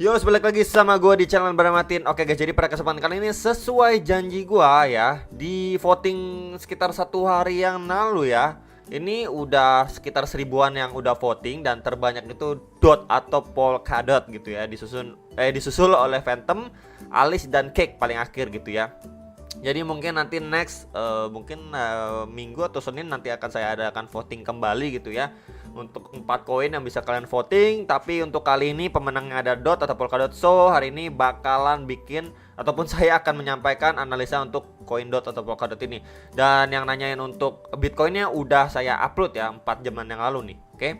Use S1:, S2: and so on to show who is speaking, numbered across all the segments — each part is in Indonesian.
S1: Yo, balik lagi sama gue di channel Baramatin. Oke guys, jadi pada kesempatan kali ini sesuai janji gue ya, di voting sekitar 1 hari yang lalu ya, ini udah sekitar 1000-an yang udah voting dan terbanyak itu dot atau Polkadot gitu ya, disusul oleh Phantom, Alice dan Cake paling akhir gitu ya. Jadi mungkin nanti next minggu atau Senin nanti akan saya adakan voting kembali gitu ya, untuk 4 koin yang bisa kalian voting. Tapi untuk kali ini pemenangnya ada dot atau Polkadot. So hari ini bakalan bikin ataupun saya akan menyampaikan analisa untuk koin dot atau Polkadot ini. Dan yang nanyain untuk Bitcoinnya udah saya upload ya 4 jaman yang lalu nih. Oke.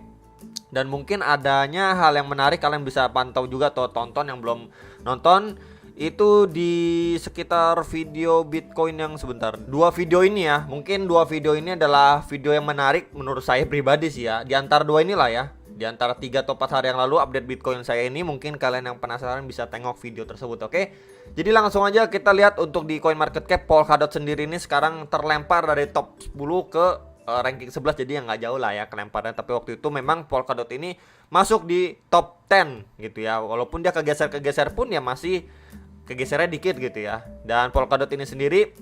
S1: Dan mungkin adanya hal yang menarik, kalian bisa pantau juga atau tonton yang belum nonton itu di sekitar video Bitcoin yang sebentar. 2 video ini ya, mungkin 2 video ini adalah video yang menarik menurut saya pribadi sih ya. Di antara 2 inilah ya, di antara 3 atau 4 hari yang lalu update Bitcoin saya ini, mungkin kalian yang penasaran bisa tengok video tersebut. Oke. Jadi langsung aja kita lihat untuk di CoinMarketCap. Polkadot sendiri ini sekarang terlempar dari top 10 ke ranking 11, jadi yang nggak jauh lah ya kelemparnya. Tapi waktu itu memang Polkadot ini masuk di top 10 gitu ya. Walaupun dia kegeser pun ya masih kegesernya dikit gitu ya. Dan Polkadot ini sendiri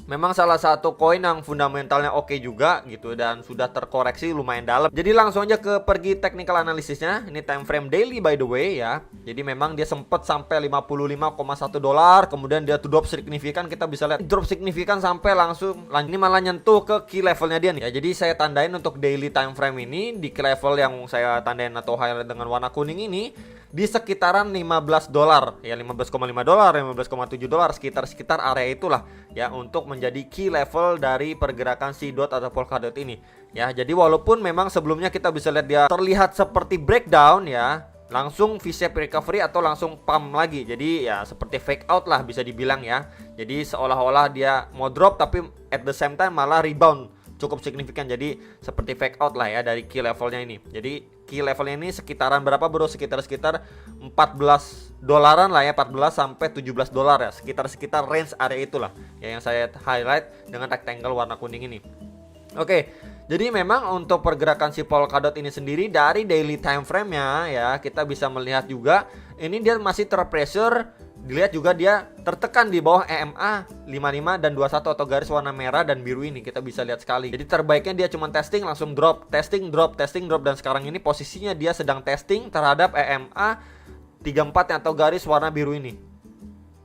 S1: memang salah satu koin yang fundamentalnya oke juga gitu, dan sudah terkoreksi lumayan dalam. Jadi langsung aja ke pergi technical analisisnya. Ini time frame daily by the way ya. Jadi memang dia sempat sampai $55,1, kemudian dia drop signifikan. Kita bisa lihat drop signifikan sampai langsung ini malah nyentuh ke key levelnya dia nih ya. Jadi saya tandain untuk daily time frame ini di key level yang saya tandain atau highlight dengan warna kuning ini di sekitaran $15 ya, $15,5, $15,7, sekitar area itulah ya, untuk menjadi key level dari pergerakan si dot atau Polkadot ini ya. Jadi walaupun memang sebelumnya kita bisa lihat dia terlihat seperti breakdown ya, langsung V-shape recovery atau langsung pump lagi. Jadi ya seperti fake out lah bisa dibilang ya. Jadi seolah-olah dia mau drop tapi at the same time malah rebound cukup signifikan. Jadi seperti fake out lah ya dari key levelnya ini. Jadi key levelnya ini sekitaran berapa bro? Sekitar $14 lah ya, 14 sampai $17 ya. Sekitar range area itulah ya yang saya highlight dengan rectangle warna kuning ini. Oke. Jadi memang untuk pergerakan si Polkadot ini sendiri dari daily time frame-nya ya, kita bisa melihat juga ini dia masih terpressure. Dilihat juga dia tertekan di bawah EMA 55 dan 21 atau garis warna merah dan biru ini, kita bisa lihat sekali. Jadi terbaiknya dia cuma testing langsung drop, testing drop, dan sekarang ini posisinya dia sedang testing terhadap EMA 34 atau garis warna biru ini.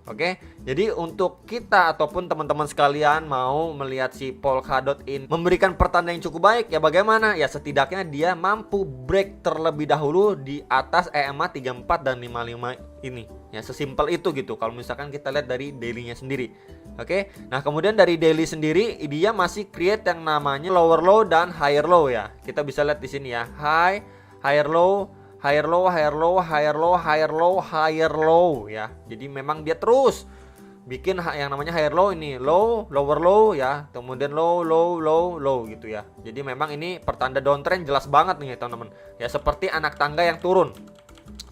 S1: Oke, jadi untuk kita ataupun teman-teman sekalian mau melihat si Polkadot ini memberikan pertanda yang cukup baik ya, bagaimana? Ya setidaknya dia mampu break terlebih dahulu di atas EMA 34 dan 55 ini. Ya sesimpel itu gitu kalau misalkan kita lihat dari daily-nya sendiri. Oke, nah kemudian dari daily sendiri dia masih create yang namanya lower low dan higher low ya. Kita bisa lihat di sini ya, high, higher low, higher low, higher low, higher low, higher low, higher low ya. Jadi memang dia terus bikin yang namanya higher low ini, low, lower low ya, kemudian low, low, low, low gitu ya. Jadi memang ini pertanda downtrend jelas banget nih teman-teman. Ya seperti anak tangga yang turun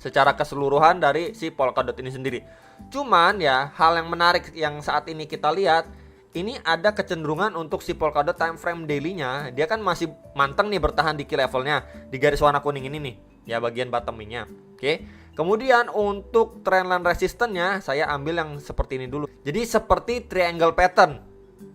S1: secara keseluruhan dari si Polkadot ini sendiri. Cuman ya hal yang menarik yang saat ini kita lihat, ini ada kecenderungan untuk si Polkadot time frame daily-nya, dia kan masih manteng nih bertahan di key levelnya di garis warna kuning ini nih ya, bagian bottom-nya. Oke. Kemudian untuk trendline resistance-nya saya ambil yang seperti ini dulu. Jadi seperti triangle pattern.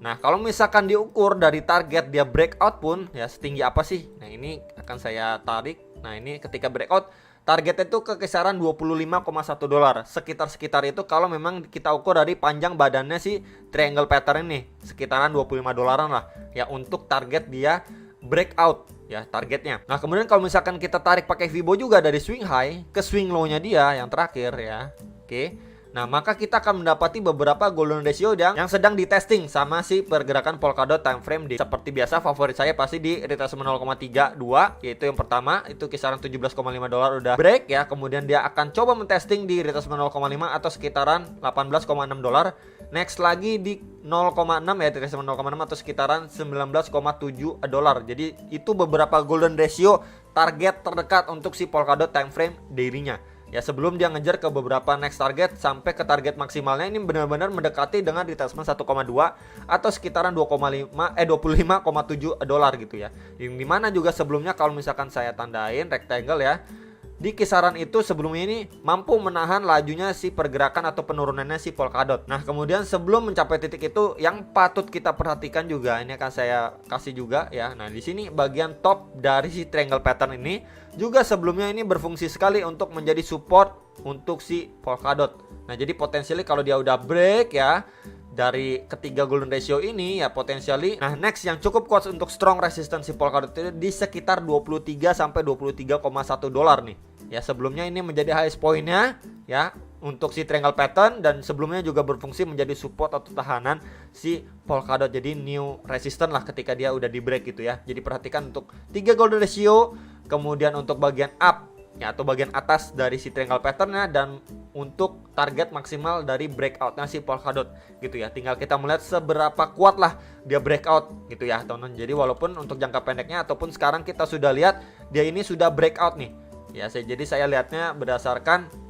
S1: Nah, kalau misalkan diukur dari target dia breakout pun ya setinggi apa sih? Nah, ini akan saya tarik. Nah, ini ketika breakout targetnya itu ke kisaran $25,1. Sekitar itu kalau memang kita ukur dari panjang badannya si triangle pattern ini, sekitaran $25 lah ya untuk target dia breakout ya targetnya. Nah kemudian kalau misalkan kita tarik pakai Fibo juga dari swing high ke swing low nya dia yang terakhir ya. Oke. Nah maka kita akan mendapati beberapa golden ratio yang sedang ditesting sama si pergerakan Polkadot time frame. Seperti biasa favorit saya pasti di retracement 0,32, yaitu yang pertama itu kisaran $17,5 udah break ya. Kemudian dia akan coba mentesting di retracement 0,5 atau sekitaran $18,6. Next lagi di 0,6 ya, retracement 0,6 atau sekitaran $19,7. Jadi itu beberapa golden ratio target terdekat untuk si Polkadot time frame daily-nya. Ya sebelum dia ngejar ke beberapa next target sampai ke target maksimalnya, ini benar-benar mendekati dengan retracement 1,2 atau sekitaran $25,7 gitu ya. Yang dimana juga sebelumnya kalau misalkan saya tandain rectangle ya, di kisaran itu sebelumnya ini mampu menahan lajunya si pergerakan atau penurunannya si Polkadot. Nah, kemudian sebelum mencapai titik itu yang patut kita perhatikan juga, ini akan saya kasih juga ya. Nah, di sini bagian top dari si triangle pattern ini juga sebelumnya ini berfungsi sekali untuk menjadi support untuk si Polkadot. Nah, jadi potensialnya kalau dia udah break ya dari ketiga golden ratio ini ya potensially. Nah, next yang cukup kuat untuk strong resistance si Polkadot itu di sekitar 23 sampai 23,1 dolar nih. Ya, sebelumnya ini menjadi highest point-nya ya untuk si triangle pattern, dan sebelumnya juga berfungsi menjadi support atau tahanan si Polkadot. Jadi new resistance lah ketika dia udah di break gitu ya. Jadi perhatikan untuk 3 golden ratio, kemudian untuk bagian up ya atau bagian atas dari si triangle patternnya, dan untuk target maksimal dari breakoutnya si Polkadot gitu ya. Tinggal kita melihat seberapa kuat lah dia breakout gitu ya teman-teman. Jadi walaupun untuk jangka pendeknya ataupun sekarang kita sudah lihat dia ini sudah breakout nih ya. Jadi saya lihatnya berdasarkan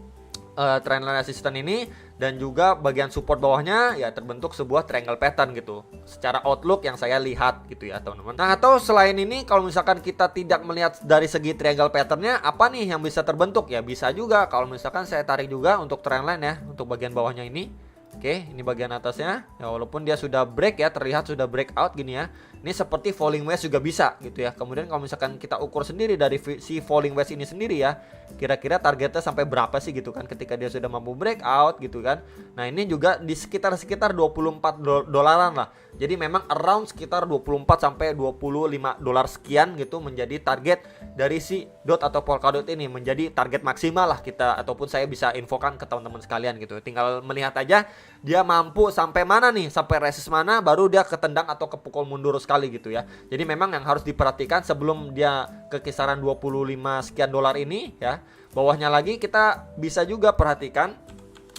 S1: trendline resistance ini dan juga bagian support bawahnya ya terbentuk sebuah triangle pattern gitu secara outlook yang saya lihat gitu ya teman-teman. Nah, atau selain ini kalau misalkan kita tidak melihat dari segi triangle patternnya, apa nih yang bisa terbentuk ya, bisa juga kalau misalkan saya tarik juga untuk trendline ya untuk bagian bawahnya ini. Oke, ini bagian atasnya ya, walaupun dia sudah break ya, terlihat sudah breakout gini ya. Ini seperti falling wedge juga bisa gitu ya. Kemudian kalau misalkan kita ukur sendiri dari si falling wedge ini sendiri ya, kira-kira targetnya sampai berapa sih gitu kan ketika dia sudah mampu breakout gitu kan. Nah, ini juga di sekitar 24 dolaran lah. Jadi memang around sekitar 24 sampai 25 dolar sekian gitu menjadi target dari si DOT atau Polkadot ini, menjadi target maksimal lah kita ataupun saya bisa infokan ke teman-teman sekalian gitu. Tinggal melihat aja dia mampu sampai mana nih, sampai resist mana baru dia ketendang atau kepukul mundur sekali gitu ya. Jadi memang yang harus diperhatikan sebelum dia ke kisaran 25 sekian dolar ini ya. Bawahnya lagi kita bisa juga perhatikan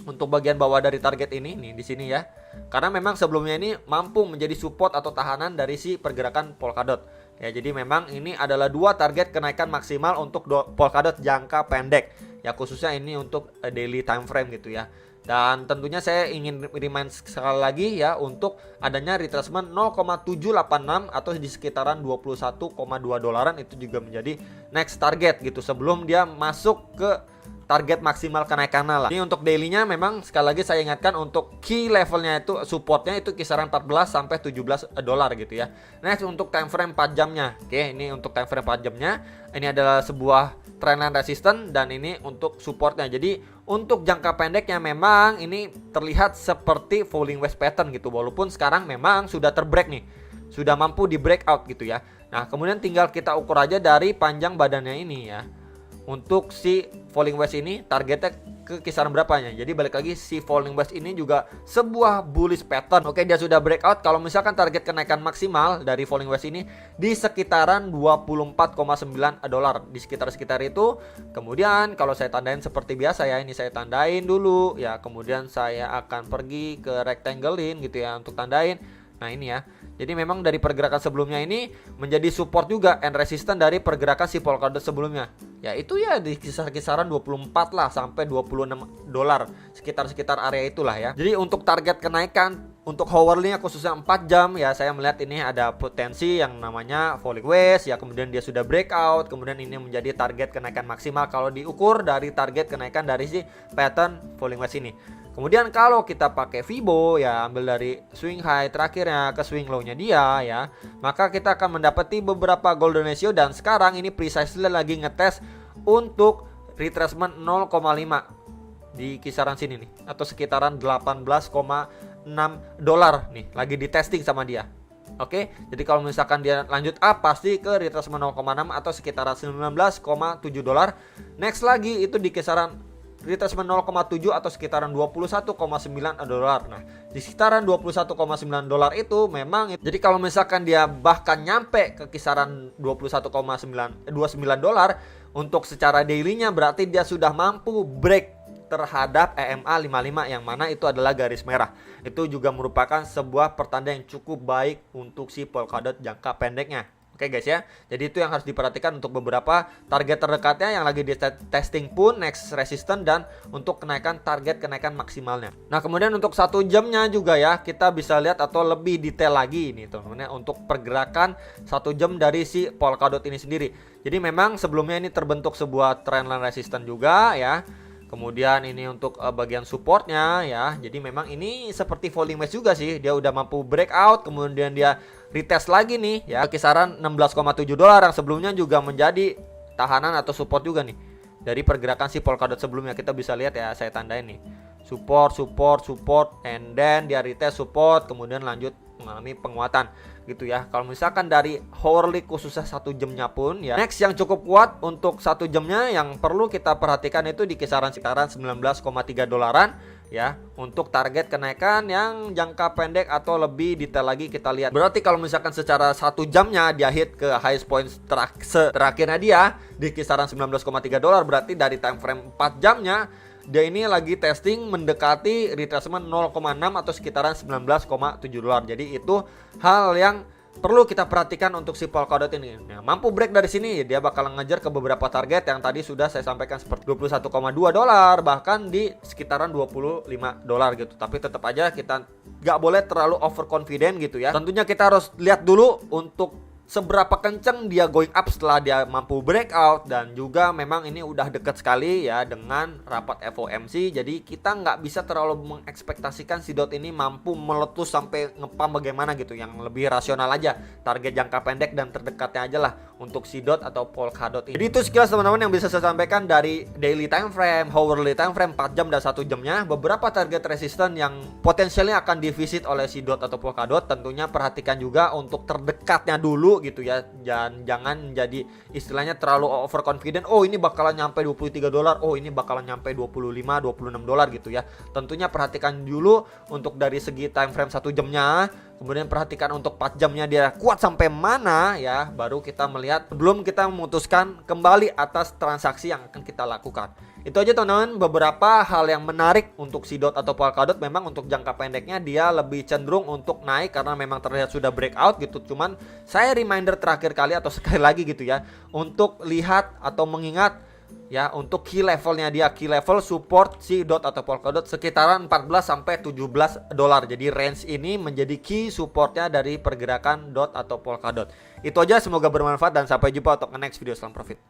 S1: untuk bagian bawah dari target ini nih di sini ya. Karena memang sebelumnya ini mampu menjadi support atau tahanan dari si pergerakan Polkadot. Ya, jadi memang ini adalah dua target kenaikan maksimal untuk Polkadot jangka pendek. Ya, khususnya ini untuk daily time frame gitu ya. Dan tentunya saya ingin remind sekali lagi ya untuk adanya retracement 0,786 atau di sekitaran 21,2 dolaran itu juga menjadi next target gitu sebelum dia masuk ke target maksimal kenaikannya lah. Ini untuk dailynya memang sekali lagi saya ingatkan untuk key levelnya itu supportnya itu kisaran 14 sampai 17 dolar gitu ya. Next untuk time frame 4 jamnya. Oke, ini untuk time frame 4 jamnya. Ini adalah sebuah trendline resistance dan ini untuk supportnya. Jadi untuk jangka pendeknya memang ini terlihat seperti falling wedge pattern gitu. Walaupun sekarang memang sudah terbreak nih. Sudah mampu di breakout gitu ya. Nah, kemudian tinggal kita ukur aja dari panjang badannya ini ya. Untuk si falling wedge ini targetnya ke kisaran berapanya. Jadi balik lagi si falling wedge ini juga sebuah bullish pattern. Oke, dia sudah breakout. Kalau misalkan target kenaikan maksimal dari falling wedge ini di sekitaran 24,9 dolar, di sekitar itu. Kemudian kalau saya tandain seperti biasa ya, ini saya tandain dulu ya. Kemudian saya akan pergi ke rectangle-in gitu ya untuk tandain. Nah, ini ya. Jadi memang dari pergerakan sebelumnya ini menjadi support juga and resistance dari pergerakan si Polkadot sebelumnya. Ya itu ya di kisaran 24 lah sampai 26 dolar. Sekitar area itulah ya. Jadi untuk target kenaikan untuk hourly-nya khususnya 4 jam ya, saya melihat ini ada potensi yang namanya falling wedge ya, kemudian dia sudah breakout, kemudian ini menjadi target kenaikan maksimal kalau diukur dari target kenaikan dari si pattern falling wedge ini. Kemudian kalau kita pakai Fibo ya, ambil dari swing high terakhirnya ke swing low-nya dia ya, maka kita akan mendapati beberapa golden ratio dan sekarang ini precisely lagi ngetes untuk retracement 0,5 di kisaran sini nih atau sekitaran 18,6 dolar nih, lagi di testing sama dia. Oke, jadi kalau misalkan dia lanjut up pasti ke retracement 0,6 atau sekitaran 19,7 dolar. Next lagi itu di kisaran retracement 0,7 atau sekitaran 21,9 dolar. Nah, di sekitaran 21,9 dolar itu memang, jadi kalau misalkan dia bahkan nyampe ke kisaran 21,29 dolar untuk secara daily-nya, berarti dia sudah mampu break terhadap EMA 55 yang mana itu adalah garis merah. Itu juga merupakan sebuah pertanda yang cukup baik untuk si Polkadot jangka pendeknya. Oke guys ya. Jadi itu yang harus diperhatikan untuk beberapa target terdekatnya yang lagi di testing pun, next resistance, dan untuk kenaikan target kenaikan maksimalnya. Nah kemudian untuk 1 jamnya juga ya, kita bisa lihat atau lebih detail lagi ini teman-teman, untuk pergerakan 1 jam dari si Polkadot ini sendiri. Jadi memang sebelumnya ini terbentuk sebuah trendline resistance juga ya. Kemudian ini untuk bagian supportnya ya. Jadi memang ini seperti falling wedge juga sih. Dia udah mampu breakout, kemudian dia retest lagi nih ya, kisaran 16,7 dolar yang sebelumnya juga menjadi tahanan atau support juga nih. Dari pergerakan si Polkadot sebelumnya kita bisa lihat ya, saya tandain nih. Support, and then dia retest support, kemudian lanjut mengalami penguatan gitu ya. Kalau misalkan dari hourly khususnya 1 jamnya pun ya, next yang cukup kuat untuk 1 jamnya yang perlu kita perhatikan itu di kisaran 19,3 dolaran ya, untuk target kenaikan yang jangka pendek atau lebih detail lagi kita lihat. Berarti kalau misalkan secara 1 jamnya dia hit ke highest point terakhirnya dia di kisaran 19,3 dolar, berarti dari time frame 4 jamnya dia ini lagi testing mendekati retracement 0,6 atau sekitaran 19,7 dolar. Jadi itu hal yang perlu kita perhatikan untuk si Polkadot ini. Nah, mampu break dari sini, dia bakal ngejar ke beberapa target yang tadi sudah saya sampaikan seperti 21,2 dolar, bahkan di sekitaran 25 dolar gitu. Tapi tetap aja kita nggak boleh terlalu overconfident gitu ya. Tentunya kita harus lihat dulu untuk seberapa kenceng dia going up setelah dia mampu breakout, dan juga memang ini udah deket sekali ya dengan rapat FOMC. Jadi kita nggak bisa terlalu mengekspektasikan si DOT ini mampu meletus sampai ngepam bagaimana gitu. Yang lebih rasional aja, target jangka pendek dan terdekatnya aja lah untuk si DOT atau Polkadot ini. Jadi itu sekilas teman-teman yang bisa saya sampaikan dari daily time frame, hourly time frame, 4 jam dan 1 jamnya. Beberapa target resistance yang potensialnya akan divisit oleh si DOT atau Polkadot. Tentunya perhatikan juga untuk terdekatnya dulu gitu ya. Jangan jadi istilahnya terlalu overconfident. Oh ini bakalan nyampe 23 dolar. Oh ini bakalan nyampe 25, 26 dolar gitu ya. Tentunya perhatikan dulu untuk dari segi time frame 1 jamnya. Kemudian perhatikan untuk 4 jamnya dia kuat sampai mana ya. Baru kita melihat sebelum kita memutuskan kembali atas transaksi yang akan kita lakukan. Itu aja teman-teman, beberapa hal yang menarik untuk si DOT atau Polkadot. Memang untuk jangka pendeknya dia lebih cenderung untuk naik karena memang terlihat sudah breakout gitu. Cuman saya reminder terakhir kali atau sekali lagi gitu ya, untuk lihat atau mengingat ya untuk key levelnya dia, key level support si DOT atau Polkadot sekitaran 14 sampai 17 dolar. Jadi range ini menjadi key supportnya dari pergerakan DOT atau Polkadot. Itu aja, semoga bermanfaat dan sampai jumpa untuk next video. Salam profit.